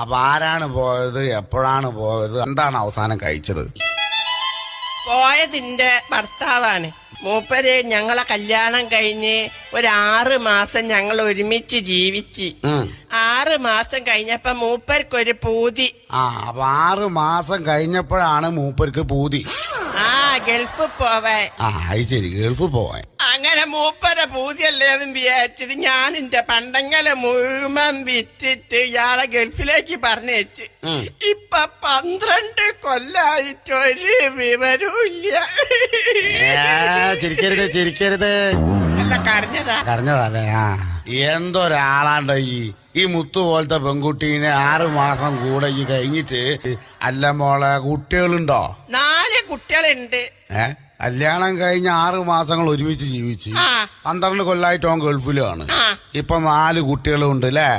അപ്പൊ ആരാണ് പോയത്, എപ്പോഴാണ് പോയത്, എന്താണ് അവസാനം കഴിച്ചത്? പോയതിന്റെ ഭർത്താവാണ്. മൂപ്പര് ഞങ്ങളെ കല്യാണം കഴിഞ്ഞ് 6 മാസം ഞങ്ങൾ ഒരുമിച്ച് ജീവിച്ച് 6 മാസം കഴിഞ്ഞപ്പോ മൂപ്പർക്കൊരു പൂതി. അപ്പൊ 6 മാസം കഴിഞ്ഞപ്പോഴാണ് മൂപ്പർക്ക് പൂതി. ഗൾഫ് പോവാൻ. അത് ശരി, ഗൾഫ് പോവാൻ. അങ്ങനെ മൂപ്പരെ പൂതിയല്ലേ എന്ന് വിചാരിച്ചിട്ട് ഞാൻ എന്റെ പണ്ടങ്ങളെ മുഴുവൻ വിറ്റിട്ട് ഇയാളെ ഗൾഫിലേക്ക് പറഞ്ഞയച്ച്. ഇപ്പൊ 12 കൊല്ലായിട്ട് ഒരു വിവരവും ഇല്ല. ചിരിക്കരുത്. അല്ല, കരഞ്ഞതല്ലേ? എന്തൊരാളാണ്ടോ ഈ മുത്തു പോലത്തെ പെൺകുട്ടീനെ 6 മാസം കൂടെ ഈ കഴിഞ്ഞിട്ട്. അല്ല മോളെ, കുട്ടികളുണ്ടോ? 4 കുട്ടികളുണ്ട്. കല്യാണം കഴിഞ്ഞ 6 മാസങ്ങൾ ഒരുമിച്ച് ജീവിച്ച് 12 കൊല്ലായിട്ട് അവൻ ഗൾഫിലാണ്. ഇപ്പൊ 4 കുട്ടികളും ഉണ്ട് അല്ലേ?